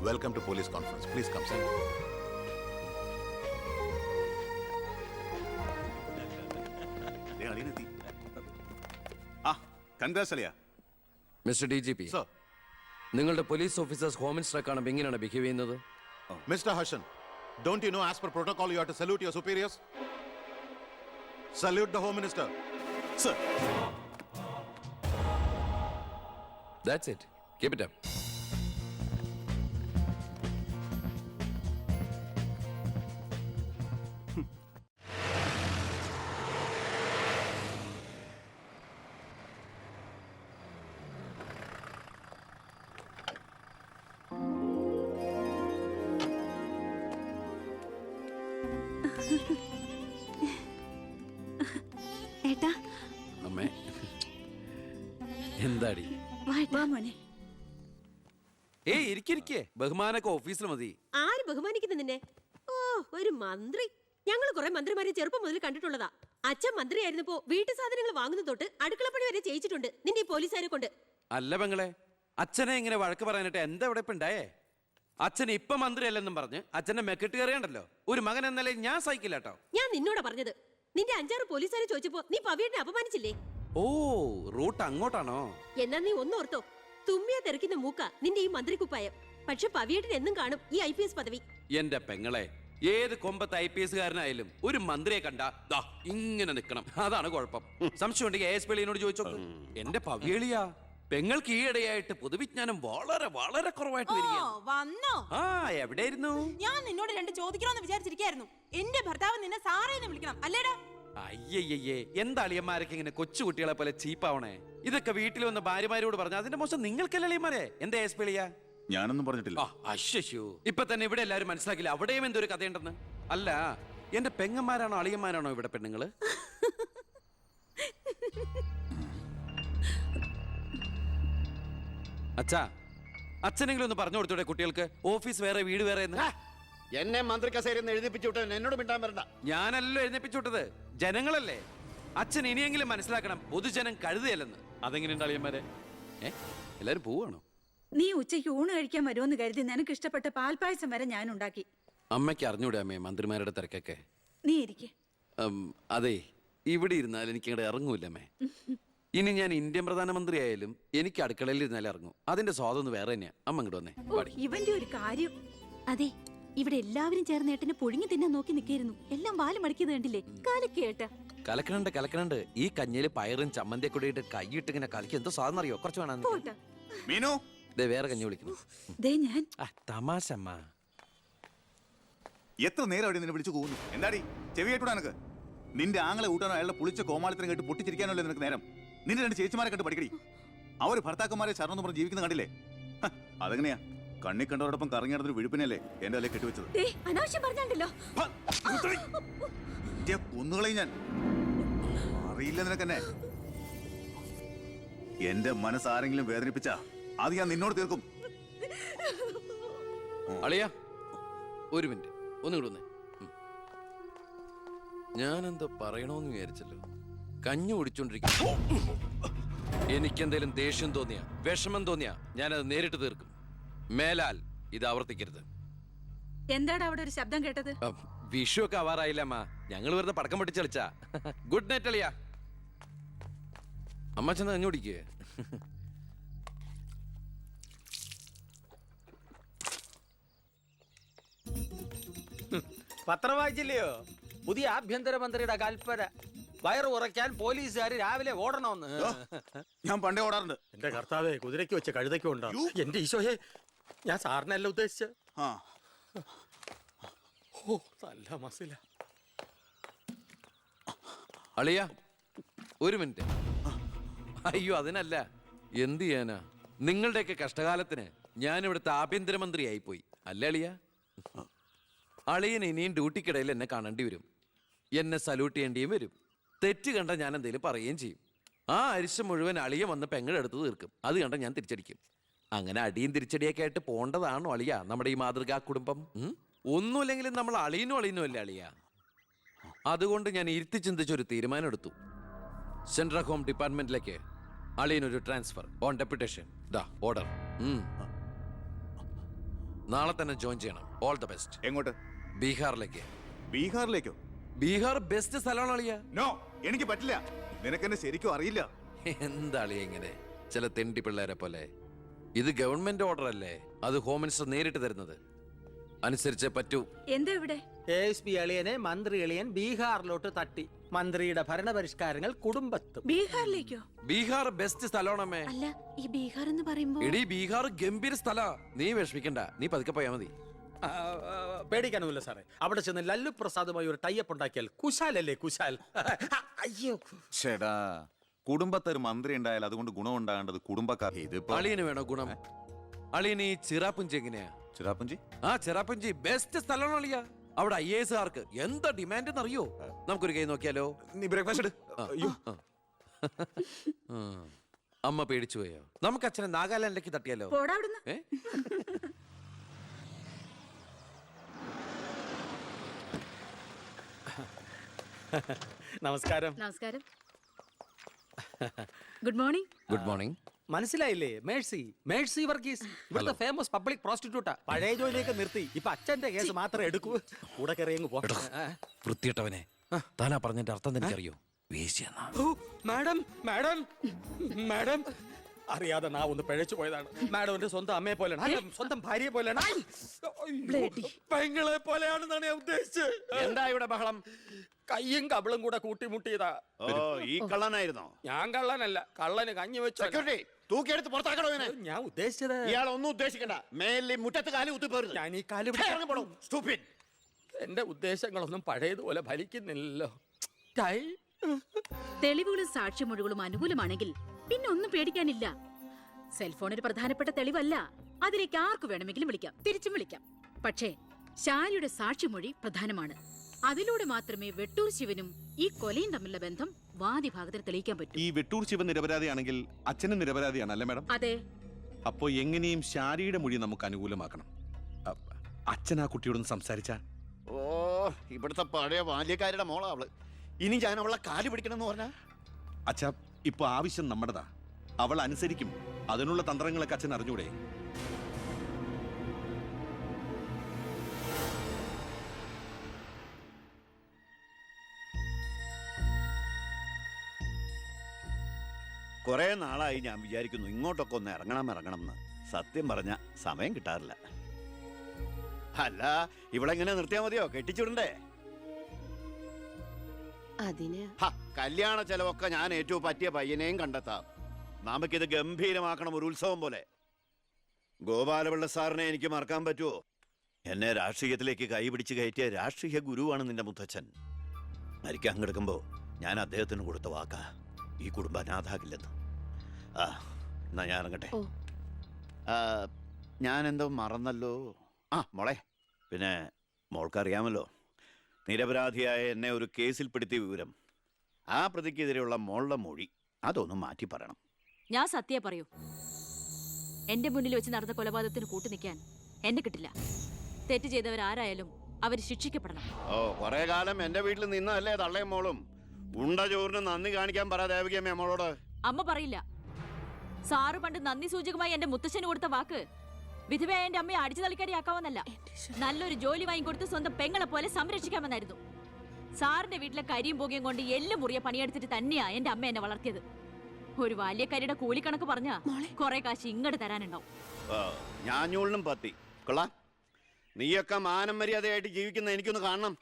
Welcome to police conference. Please come, sir. Congrats, Alia. Mr. DGP. Sir. നിങ്ങളുടെ police officers home മിനിസ്റ്ററെ കാണുമ്പോൾ എങ്ങനെയാണ് behave ചെയ്യുന്നത്? Mr. Harshan, don't you know as per protocol you have to salute your superiors? Salute the Home Minister. Sir. That's it. Keep it up. ഏട്ടാ അമ്മേ എന്താടി? വാ മോനെ. ഏയ് ഇരിക്കെ ബഹുമാനൊക്കെ ഓഫീസിൽ മതി. ആര് ബഹുമാനിക്കുന്നു നിന്നെ? ഓ, ഒരു മന്ത്രി. ഞങ്ങൾ കുറെ മന്ത്രിമാരെ ചെറുപ്പം മുതൽ കണ്ടിട്ടുള്ളതാ. അച്ഛൻ മന്ത്രിയായിരുന്നപ്പോ വീട്ടു സാധനങ്ങൾ വാങ്ങുന്ന തൊട്ട് അടുക്കളപ്പണി വരെ ചെയ്യിച്ചിട്ടുണ്ട് നിന്റെ ഈ പോലീസുകാരെ കൊണ്ട്. അല്ല പെങ്ങളെ, അച്ഛനെ ഇങ്ങനെ വഴക്ക് പറയാനായിട്ട് എന്താ ഇവിടെ ഇപ്പൊ ഉണ്ടായേ? അച്ഛൻ ഇപ്പൊ മന്ത്രിയല്ലെന്നും പറഞ്ഞ് അച്ഛന്റെ മെക്കെട്ട് കയറിയണ്ടല്ലോ. ഒരു മകൻ എന്നല്ലേ ഞാൻ സഹിക്കില്ല കേട്ടോ. ഞാൻ നിന്നോടാ പറഞ്ഞത്. നിന്റെ 5-6 പോലീസുകാരെ ചോദിച്ചപ്പോ നീ പവിയെ അപമാനിച്ചില്ലേ? ഓ, റൂട്ട് അങ്ങോട്ടാണോ? എന്നാ നീ ഒന്നോർത്തോ, തുമ്മിയാ തെറിക്കുന്ന മൂക്ക നിന്റെ ഈ മന്ത്രിക്കുപ്പായം. പക്ഷെ പവിയേട്ടൻ എന്നും കാണും ഈ IPS പദവി. എന്റെ പെങ്ങളെ, ഏത് കൊമ്പത്ത് IPS കാരനായാലും ഒരു മന്ത്രിയെ കണ്ടാ ദാ ഇങ്ങനെ നിക്കണം. അതാണ് കുഴപ്പം. സംശയം ഉണ്ടെങ്കിൽ AS പിള്ളിയോട് ചോദിച്ചോക്ക്. എന്റെ പവിയളിയാ, പെങ്ങൾക്ക് ഈയിടെയായിട്ട് പൊതുവിജ്ഞാനം വളരെ വളരെ കുറവായിട്ട് വന്നോ? ആ, എവിടെയായിരുന്നു? ഞാൻ നിന്നോട് 2 ചോദിക്കണമെന്ന് വിചാരിച്ചിരിക്കായിരുന്നു. എന്റെ ഭർത്താവ് നിന്നെ സാറേന്ന് വിളിക്കണം അല്ലേടാ? അയ്യയ്യേ, എന്താ അളിയന്മാരൊക്കെ ഇങ്ങനെ കൊച്ചുകുട്ടികളെ പോലെ ചീപ്പാവണേ? ഇതൊക്കെ വീട്ടിൽ വന്ന ഭാര്യമാരോട് പറഞ്ഞ അതിന്റെ മോശം നിങ്ങൾക്കല്ലേ അളിയന്മാരെ? എന്താ AS പിള്ളിയാ? ഞാനൊന്നും പറഞ്ഞിട്ടില്ല. അശ്ശോ, ഇപ്പൊ തന്നെ ഇവിടെ എല്ലാരും മനസ്സിലാക്കില്ല അവിടെയും എന്തൊരു കഥയുണ്ടെന്ന്. അല്ല, എന്റെ പെങ്ങന്മാരാണോ അളിയന്മാരാണോ ഇവിടെ പെണ്ണുങ്ങള്? അച്ഛാ, അച്ഛനെങ്കിലും ഒന്ന് പറഞ്ഞു കൊടുത്തൂടെ കുട്ടികൾക്ക് ഓഫീസ് വേറെ വീട് വേറെ എന്ന്? എന്നെ മന്ത്രി കസേരന്ന് എഴുതിപ്പിച്ചു വിട്ട എന്നോട് മിണ്ടാൻ വരണ്ട. ഞാനല്ലോ എഴുന്നേപ്പിച്ചു വിട്ടത്, ജനങ്ങളല്ലേ. അച്ഛൻ ഇനിയെങ്കിലും മനസ്സിലാക്കണം, പൊതുജനം കഴുതയല്ലെന്ന്. അതെങ്ങനെയുണ്ട് അളിയന്മാരെ? എല്ലാരും പോവാണോ? നീ ഉച്ചയ്ക്ക് ഊണ് കഴിക്കാൻ വരുമെന്ന് കരുതി നിനക്ക് ഇഷ്ടപ്പെട്ട പാൽപ്പായസം വരെ ഞാൻ ഉണ്ടാക്കി. അമ്മയ്ക്ക് അറിഞ്ഞൂടെ അമ്മേ മന്ത്രിമാരുടെ തിരക്കൊക്കെ? നീ ഇരിക്കെ. അതെ, ഇവിടെ ഇരുന്നാൽ എനിക്ക് ഇങ്ങോട്ട് ഇറങ്ങൂല്ല അമ്മേ. ഇനി ഞാൻ ഇന്ത്യൻ പ്രധാനമന്ത്രി ആയാലും എനിക്ക് അടുക്കളയിൽ ഇരുന്നാലും ഇറങ്ങും. അതിന്റെ സ്വാദം വേറെ തന്നെയാ. അമ്മ ഇങ്ങോട്ട് വന്നേ. ഇവന്റെ ഒരു കാര്യം. അതെ, ഇവിടെ എല്ലാവരും ചേർന്ന് ഏട്ടനെ പുഴുങ്ങി തിന്നാൻ നോക്കി നിൽക്കായിരുന്നു. എല്ലാം വാല് മടക്കിയത് കണ്ടില്ലേ? കലക്കേട്ട. കലക്കണുണ്ട്. ഈ കഞ്ഞില് പയറും ചമ്മന്തിയൊക്കെ കൂടിയിട്ട് കൈയിട്ട് ഇങ്ങനെ കലക്കി എന്തോ സാധനം അറിയോ? കുറച്ച് വേണം. മീനു, വേറെ കഞ്ഞി വിളിക്കുന്നു. ഞാൻ തമാശ അമ്മ. എത്ര നേരം അവിടെ നിന്നെ വിളിച്ചു പോകുന്നു? എന്താടി ചെവി കേട്ടൂടാ നിനക്ക്? നിന്റെ ആങ്ങളെ ഊട്ടാനോ അയാളുടെ പുളിച്ച കോമാളിത്തരം കേട്ട് പൊട്ടിച്ചിരിക്കാനല്ലോ നിനക്ക് നേരം? നിന്റെ 2 ചേച്ചിമാരെ കണ്ട് പഠിക്കടി. അവര് ഭർത്താക്കന്മാരെ ശരണം പറഞ്ഞ് ജീവിക്കുന്ന കണ്ടില്ലേ? അതെങ്ങനെയാ? കണ്ണി കണ്ടവരോടൊപ്പം കറങ്ങി നടന്നൊരു വിഴുപ്പിനല്ലേ എന്റെ അല്ലേ കെട്ടിവെച്ചത്? അനാവശ്യം പറഞ്ഞാണ്ടല്ലോ. കുന്നുകളെയും ഞാൻ അറിയില്ല നിനക്കെന്നെ. എന്റെ മനസ്സാരെങ്കിലും വേദനിപ്പിച്ച അത് ഞാൻ നിന്നോട് തീർക്കും. അളിയാ, ഒരു മിനിറ്റ് ഒന്നും വന്നേ. ഞാനെന്തോ പറയണോന്ന് വിചാരിച്ചല്ലോ. കഞ്ഞി കുടിച്ചോണ്ടിരിക്കും. എനിക്കെന്തേലും ദേഷ്യം തോന്നിയാ, വിഷമം തോന്നിയാ ഞാനത് നേരിട്ട് തീർക്കും. മേലാൽ ഇത് ആവർത്തിക്കരുത്. എന്താടാ അവിടെ ഒരു ശബ്ദം കേട്ടത്? വിഷു ഒക്കെ ആവാറായില്ല അമ്മ. ഞങ്ങൾ വെറുതെ പടക്കം പൊട്ടിച്ച് കളിച്ചാ. ഗുഡ് നൈറ്റ് അളിയാ. അമ്മ ചെന്ന് കഞ്ഞി കുടിക്കേ. പത്രം വായിച്ചില്ലയോ? പുതിയ ആഭ്യന്തരമന്ത്രിയുടെ കൽപ്പന. വയറ് ഉറയ്ക്കാൻ പോലീസുകാർ രാവിലെ ഓടണമെന്ന്. ഞാൻ പണ്ടേ ഓടാറുണ്ട്. എന്റെ കർത്താവേ, കുതിരയ്ക്ക് വെച്ച കഴുതയ്ക്കും ഉണ്ടോ? എന്റെ ഈശോയെ, ഞാൻ സാറിനല്ല ഉദ്ദേശിച്ച. ഓ, നല്ല മസില. അളിയാ, ഒരു മിനിറ്റ്. അയ്യോ, അതിനല്ല. എന്ത് ചെയ്യാനാ? നിങ്ങളുടെയൊക്കെ കഷ്ടകാലത്തിന് ഞാൻ ഇവിടുത്തെ ആഭ്യന്തരമന്ത്രിയായി പോയി അല്ലേ അളിയാ? അളിയൻ ഇനിയും ഡ്യൂട്ടിക്കിടയിൽ എന്നെ കാണേണ്ടി വരും. എന്നെ സല്യൂട്ട് ചെയ്യേണ്ടിയും വരും. തെറ്റ് കണ്ട ഞാൻ എന്തെങ്കിലും പറയുകയും ചെയ്യും. ആ അരിശം മുഴുവൻ അളിയ വന്ന് പെങ്ങളെടുത്ത് തീർക്കും. അത് കണ്ട ഞാൻ തിരിച്ചടിക്കും. അങ്ങനെ അടിയും തിരിച്ചടിയൊക്കെ ആയിട്ട് പോണ്ടതാണോ അളിയ നമ്മുടെ ഈ മാതൃകാ കുടുംബം? ഒന്നുമില്ലെങ്കിലും നമ്മൾ അളിയനും അല്ലേ അളിയ? അതുകൊണ്ട് ഞാൻ ഇരുത്തി ചിന്തിച്ചൊരു തീരുമാനം എടുത്തു. സെൻട്രൽ ഹോം ഡിപ്പാർട്ട്മെന്റിലേക്ക് അളിയനൊരു ട്രാൻസ്ഫർ ഓൺ ഡെപ്യൂട്ടേഷൻ. ഓർഡർ. നാളെ തന്നെ ജോയിൻ ചെയ്യണം. All the best. എങ്ങോട്ട്? ബീഹാറിലേക്ക്. ബീഹാറിലേക്കോ? ബീഹാർ ബെസ്റ്റ് സ്ഥലമാണ് അളിയ. നോ, എനിക്ക് പറ്റില്ല. നിനക്കെന്നെ ശരിക്കും അറിയില്ല. എന്താ അളിയ ഇങ്ങനെ ചില തെണ്ടി പിള്ളേരെ പോലെ? ഇത് ഗവൺമെന്റ് ഓർഡർ അല്ലേ, അത് ഹോം മിനിസ്റ്റർ നേരിട്ട് തരുന്നത്. അനുസരിച്ചേ പറ്റൂ. എന്താ ഇവിടെ? ASP അളിയനെ മന്ത്രി അളിയൻ ബീഹാറിലോട്ട് തട്ടി. മന്ത്രിയുടെ ഭരണപരിഷ്കാരങ്ങൾ കുടുംബത്തും. ബീഹാറിലേക്കോ? ബീഹാർ ബെസ്റ്റ് സ്ഥലമാണമ്മേ. അല്ല, ഈ ബീഹാർ എന്ന് പറയുമ്പോ എടി ബീഹാർ ഗംഭീര സ്ഥല. നീ വിഷമിക്കണ്ട, നീ പതുക്കെ പോയാ മതി. പേടിക്കാനൊന്നുമില്ല സാറേ. അവിടെ ചെന്ന് ലല്ലു പ്രസാദുമായി ഒരു ടൈപ്പ് ഉണ്ടാക്കിയാൽ കുശാലല്ലേ കുശാൽ. അയ്യോ ചേടാ, കുടുംബത്തൊരു മന്ത്രി ഉണ്ടായാൽ അതുകൊണ്ട് ഗുണം ഉണ്ടാകേണ്ടത് കുടുംബക്കാർ. ഇതിപ്പോ അളിയന് വേണോ ഗുണം? അളിയന് ഈ ചിറാപ്പുഞ്ചി എങ്ങനെയാ? ചിറാപ്പുഞ്ചി? ആ ചിറാപ്പുഞ്ചി ബെസ്റ്റ് സ്ഥലമാണ് അളിയ. അവിടെ IAS കാർക്ക് എന്താ ഡിമാൻഡ് എന്നറിയോ? നമുക്കൊരു കൈ നോക്കിയാലോ? നീ ബ്രേക്ക്ഫാസ്റ്റ് അമ്മ പേടിച്ചു പോയോ? നമുക്ക് അച്ഛനെ നാഗാലാൻഡിലേക്ക് തട്ടിയാലോ? പോടാ അവിടുന്ന്. ഏ? നമസ്കാരം. നമസ്കാരം. Good morning. Good morning. മനസ്സിലായില്ലേ? മേഴ്സി വർഗീസ് ഇവിടുത്തെ ഫേമസ് പബ്ലിക് പ്രോസ്റ്റിറ്റ്യൂട്ടാ. പഴയ ജോലിയൊക്കെ നിർത്തി ഇപ്പൊ അച്ഛന്റെ കേസ് മാത്രമേ എടുക്കൂ. കൂടെ കയറിയങ്ങ് പോ. വൃത്തിയിട്ടവനെ, താനാ പറഞ്ഞതിന്റെ അർത്ഥം എനിക്കറിയോ? വേശ്യെന്നാ. മാഡം മാഡം മാഡം അറിയാതെ നാ ഒന്ന് പിഴച്ചു പോയതാണ്. മാഡം എന്റെ സ്വന്തം അമ്മയെ പോലെയാണ്, അല്ല, സ്വന്തം ഭാര്യയെ പോലെയാണ്. പെങ്ങളെ പോലെയാണെന്നാണ് ഞാൻ ഉദ്ദേശിച്ചത്. എന്താ ഇവിടെ ബഹളം? കയ്യും കബളും കൂടെ കൂട്ടിമുട്ടിയതാ. ഓ, ഈ കള്ളനായിരുന്നോ? ഞാൻ കള്ളനല്ല, കള്ളന് കഞ്ഞി വെച്ചു. സെക്യൂരിറ്റി, തൂക്കിയെടുത്ത് പുറത്താക്കണോ ഇവനെ? ഞാൻ ഉദ്ദേശിച്ചത് ഇയാളൊന്നും ഉദ്ദേശിക്കണ്ട. മേലിൽ മുറ്റത്ത് കാലി കുത്തിപ്പോരുത്. ഞാൻ ഈ കാല് എന്റെ ഉദ്ദേശങ്ങളൊന്നും പഴയതുപോലെ ഫലിക്കുന്നില്ലല്ലോ. തെളിവുകളും സാക്ഷിമൊഴികളും അനുകൂലമാണെങ്കിൽ പിന്നെ ഒന്നും പേടിക്കാനില്ല. സെൽഫോൺ ഒരു പ്രധാനപ്പെട്ട തെളിവല്ല. അതിലേക്ക് ആർക്ക് വേണമെങ്കിലും വിളിക്കാം, തിരിച്ചും വിളിക്കാം. പക്ഷേ ശാരിയുടെ സാക്ഷിമൊഴി പ്രധാനമാണ്. അതിലൂടെ മാത്രമേ വെട്ടൂർ ശിവനും ഈ കൊലയും തമ്മിലുള്ള ബന്ധം വാദിഭാഗത്തിന് തെളിയിക്കാൻ പറ്റൂ. ഈ വെട്ടൂർ ശിവൻ നിരപരാധിയാണെങ്കിൽ അച്ഛനും നിരപരാധിയാണ് അല്ലേ മാഡം? അതെ. അപ്പോ എങ്ങനെയും ശാരിയുടെ മൊഴി നമുക്ക് അനുകൂലമാക്കണം. അച്ഛൻ ആ കുട്ടിയോടൊന്ന് സംസാരിച്ച. ഓ, ഇവിടുത്തെ പഴയ ബാല്യക്കാരുടെ മോളാ അവള്. ഇനി ഞാൻ അവളെ കാല് പിടിക്കണമെന്ന് പറഞ്ഞാ? അച്ഛാ, ഇപ്പൊ ആവശ്യം നമ്മുടെതാ. അവൾ അനുസരിക്കും. അതിനുള്ള തന്ത്രങ്ങളൊക്കെ അച്ഛൻ അറിഞ്ഞൂടെ? കുറെ നാളായി ഞാൻ വിചാരിക്കുന്നു ഇങ്ങോട്ടൊക്കെ ഒന്ന് ഇറങ്ങണം എന്ന്. സത്യം പറഞ്ഞ സമയം കിട്ടാറില്ല. അല്ല, ഇവളെങ്ങനെ നിർത്തിയാ മതിയോ? കെട്ടിച്ചുടണ്ടേ? അതിന് കല്യാണ ചെലവൊക്കെ ഞാൻ ഏറ്റവും പറ്റിയ പയ്യനെയും കണ്ടെത്താം. നമുക്കിത് ഗംഭീരമാക്കണം, ഒരു ഉത്സവം പോലെ. ഗോപാലപിള്ള സാറിനെ എനിക്ക് മറക്കാൻ പറ്റുമോ? എന്നെ രാഷ്ട്രീയത്തിലേക്ക് കൈപിടിച്ച് കയറ്റിയ രാഷ്ട്രീയ ഗുരുവാണ് നിന്റെ മുത്തച്ഛൻ. മരിക്കാൻ കിടക്കുമ്പോ ഞാൻ അദ്ദേഹത്തിന് കൊടുത്ത വാക്കാ, ഈ കുടുംബം അനാഥാകില്ലെന്ന്. എന്നാ ഞാൻ ഇറങ്ങട്ടെ. ഞാൻ എന്തോ മറന്നല്ലോ. മോളെ, പിന്നെ മോൾക്കറിയാമല്ലോ, നിരപരാധിയായ എന്നെ ഒരു കേസിൽപ്പെടുത്തിയ വിവരം. ആ പ്രതിക്കെതിരെയുള്ള മോളുടെ മൊഴി അതൊന്നും മാറ്റി പറയണം. ഞാൻ സത്യം പറയൂ. എന്റെ മുന്നിൽ വെച്ച് നടന്ന കൊലപാതകത്തിന് കൂട്ടു നിൽക്കാൻ എന്നെ കിട്ടില്ല. തെറ്റ് ചെയ്തവരാരായാലും അവർ ശിക്ഷിക്കപ്പെടണം. ഓ, കുറെ കാലം എന്റെ വീട്ടിൽ നിന്നല്ലേ തള്ളയും മോളും. ഉണ്ട ചോറിന് നന്ദി കാണിക്കാൻ പറ ദേവകിയമ്മ അമ്മളോട്. അമ്മ പറയില്ല. സാറ് പണ്ട് നന്ദി സൂചകമായി എന്റെ മുത്തശ്ശന് കൊടുത്ത വാക്ക് വിധവയായ എന്റെ അമ്മയെ അടിച്ചു തളിക്കാരിയാക്കാമെന്നല്ല, നല്ലൊരു ജോലി വാങ്ങിക്കൊടുത്ത് സ്വന്തം പെങ്ങളെ പോലെ സംരക്ഷിക്കാമെന്നായിരുന്നു. സാറിന്റെ വീട്ടിലെ കരിയും പുകയും കൊണ്ട് എല്ലും മുറിയ പണിയെടുത്തിട്ട് തന്നെയാ എന്റെ അമ്മ എന്നെ വളർത്തിയത്. ഒരു ബാല്യക്കാരിയുടെ കൂലിക്കണക്ക് പറഞ്ഞാ കുറെ കാശ് ഇങ്ങോട്ട് തരാനുണ്ടാവും. ഞാഞ്ഞൂളിനും പത്തി കൊള്ളാം. നീയൊക്കെ മാനം മര്യാദയായിട്ട് ജീവിക്കുന്ന എനിക്കൊന്ന് കാണണം.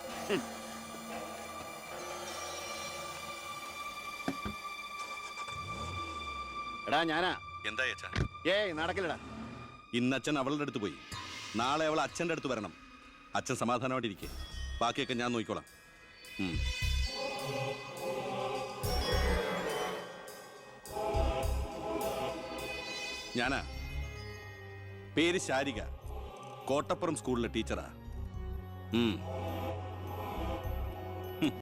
എടാ ഞാനാ. എന്താ ഏയ് നടക്കില്ലടാ. ഇന്ന് അച്ഛൻ അവളുടെ അടുത്ത് പോയി. നാളെ അവൾ അച്ഛൻ്റെ അടുത്ത് വരണം. അച്ഛൻ സമാധാനമായിട്ടിരിക്കെ, ബാക്കിയൊക്കെ ഞാൻ നോക്കിക്കോളാം. ഞാനാ. പേര് ശാരിക, കോട്ടപ്പുറം സ്കൂളിലെ ടീച്ചറാ.